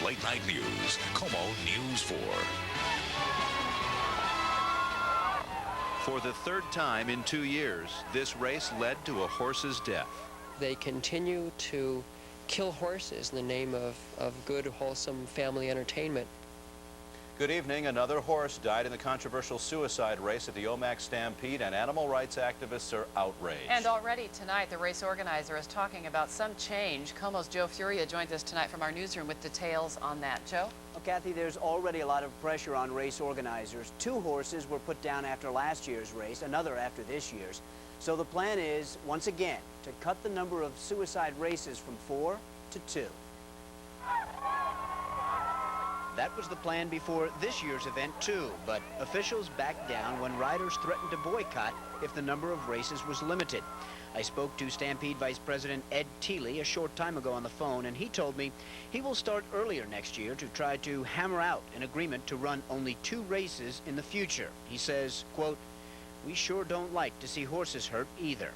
Late Night News, KOMO News 4. For the third time in 2 years, this race led to a horse's death. They continue to kill horses in the name of good, wholesome family entertainment. Good evening. Another horse died in the controversial suicide race at the Omak Stampede, and animal rights activists are outraged. And already tonight, the race organizer is talking about some change. KOMO's Joe Furia joins us tonight from our newsroom with details on that. Joe? Well, Kathy, there's already a lot of pressure on race organizers. 2 horses were put down after last year's race, another after this year's. So the plan is, once again, to cut the number of suicide races from 4 to 2. That was the plan before this year's event, too, but officials backed down when riders threatened to boycott if the number of races was limited. I spoke to Stampede Vice President Ed Teeley a short time ago on the phone, and he told me he will start earlier next year to try to hammer out an agreement to run only 2 races in the future. He says, quote, "We sure don't like to see horses hurt either."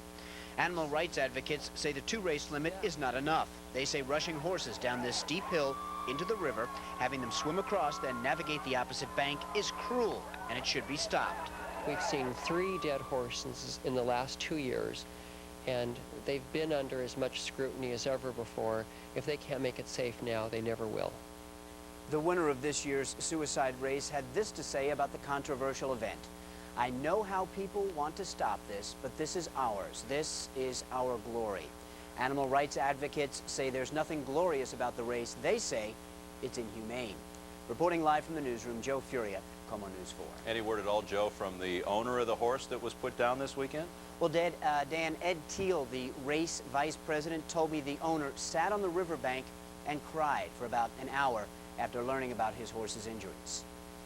Animal rights advocates say the 2-race limit is not enough. They say rushing horses down this steep hill into the river, having them swim across, then navigate the opposite bank, is cruel, and it should be stopped. We've seen 3 dead horses in the last 2 years, and they've been under as much scrutiny as ever before. If they can't make it safe now, they never will. The winner of this year's suicide race had this to say about the controversial event. "I know how people want to stop this, but this is ours. This is our glory." Animal rights advocates say there's nothing glorious about the race. They say it's inhumane. Reporting live from the newsroom, Joe Furia, KOMO News 4. Any word at all, Joe, from the owner of the horse that was put down this weekend? Well, Dan, Ed Teal, the race vice president, told me the owner sat on the riverbank and cried for about an hour after learning about his horse's injuries.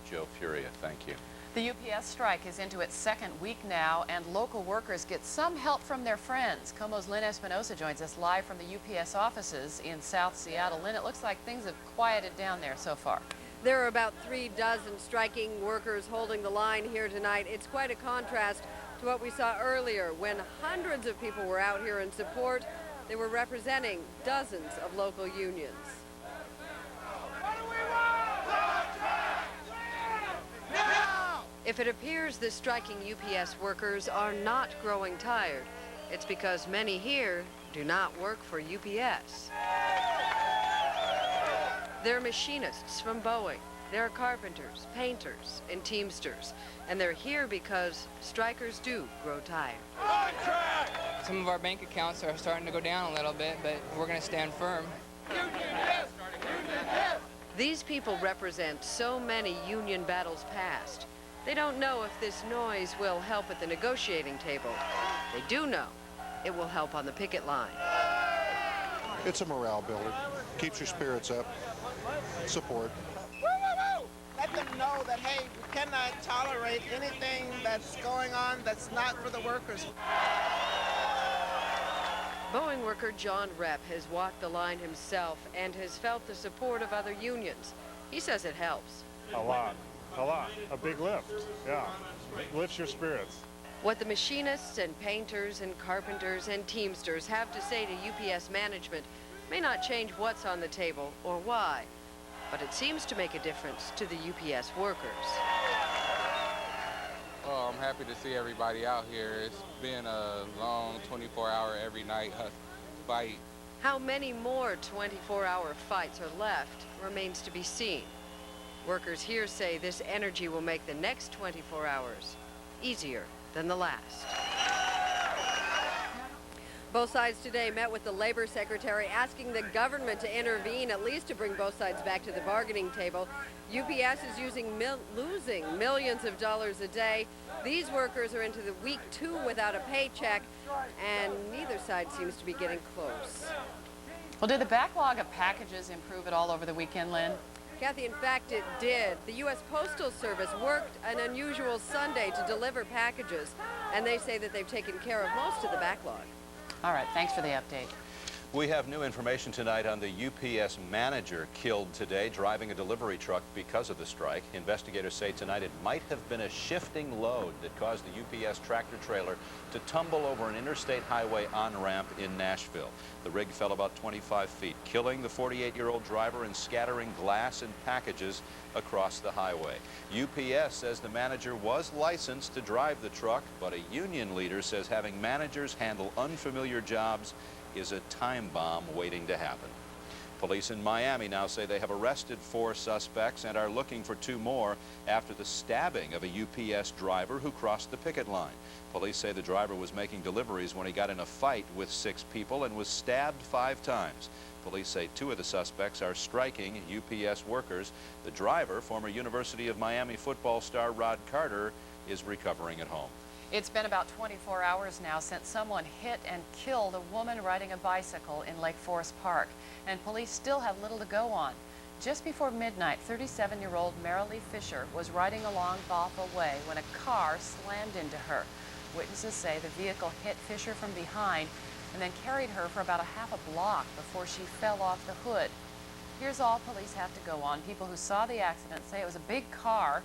Joe Furia, thank you. The UPS strike is into its 2nd week now, and local workers get some help from their friends. KOMO's Lynn Espinosa joins us live from the UPS offices in South Seattle. Lynn, it looks like things have quieted down there so far. There are about 3 dozen striking workers holding the line here tonight. It's quite a contrast to what we saw earlier when hundreds of people were out here in support. They were representing dozens of local unions. If it appears the striking UPS workers are not growing tired, it's because many here do not work for UPS. They're machinists from Boeing. They're carpenters, painters, and teamsters. And they're here because strikers do grow tired. Some of our bank accounts are starting to go down a little bit, but we're going to stand firm. These people represent so many union battles past. They don't know if this noise will help at the negotiating table. They do know it will help on the picket line. It's a morale builder. Keeps your spirits up. Support. Woo, woo, woo. Let them know that, hey, we cannot tolerate anything that's going on that's not for the workers. Boeing worker John Repp has walked the line himself and has felt the support of other unions. He says it helps. A lot. A big lift, yeah. It lifts your spirits. What the machinists and painters and carpenters and teamsters have to say to UPS management may not change what's on the table or why, but it seems to make a difference to the UPS workers. Well, I'm happy to see everybody out here. It's been a long 24-hour every night fight. How many more 24-hour fights are left remains to be seen. Workers here say this energy will make the next 24 hours easier than the last. Both sides today met with the Labor Secretary asking the government to intervene, at least to bring both sides back to the bargaining table. UPS is losing millions of dollars a day. These workers are into the week 2 without a paycheck, and neither side seems to be getting close. Well, did the backlog of packages improve at all over the weekend, Lynn? Kathy, in fact, it did. The U.S. Postal Service worked an unusual Sunday to deliver packages, and they say that they've taken care of most of the backlog. All right, thanks for the update. We have new information tonight on the UPS manager killed today driving a delivery truck because of the strike. Investigators say tonight it might have been a shifting load that caused the UPS tractor trailer to tumble over an interstate highway on-ramp in Nashville. The rig fell about 25 feet, killing the 48-year-old driver and scattering glass and packages across the highway. UPS says the manager was licensed to drive the truck, but a union leader says having managers handle unfamiliar jobs is a time bomb waiting to happen. Police in Miami now say they have arrested 4 suspects and are looking for 2 more after the stabbing of a UPS driver who crossed the picket line. Police say the driver was making deliveries when he got in a fight with 6 people and was stabbed 5 times. Police say 2 of the suspects are striking UPS workers. The driver, former University of Miami football star Rod Carter, is recovering at home. It's been about 24 hours now since someone hit and killed a woman riding a bicycle in Lake Forest Park, and police still have little to go on. Just before midnight, 37-year-old Marilee Fisher was riding along Bothell Way when a car slammed into her. Witnesses say the vehicle hit Fisher from behind and then carried her for about a half a block before she fell off the hood. Here's all police have to go on. People who saw the accident say it was a big car,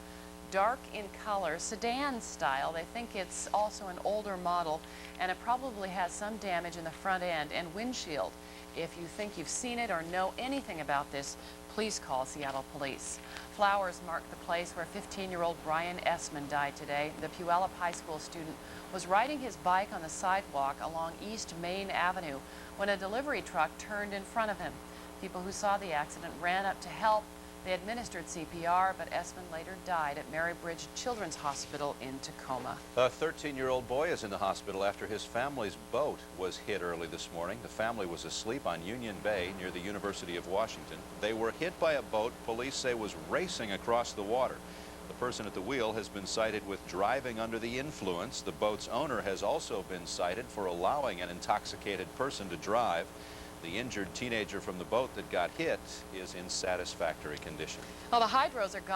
dark in color, sedan style. They think it's also an older model, and it probably has some damage in the front end and windshield. If you think you've seen it or know anything about this, please call Seattle Police. Flowers mark the place where 15-year-old Brian Essman died today. The Puyallup High School student was riding his bike on the sidewalk along East Main Avenue when a delivery truck turned in front of him. People who saw the accident ran up to help. They administered CPR, but Essman later died at Mary Bridge Children's Hospital in Tacoma. A 13-year-old boy is in the hospital after his family's boat was hit early this morning. The family was asleep on Union Bay near the University of Washington. They were hit by a boat police say was racing across the water. The person at the wheel has been cited with driving under the influence. The boat's owner has also been cited for allowing an intoxicated person to drive. The injured teenager from the boat that got hit is in satisfactory condition. Well, the hydros are gone.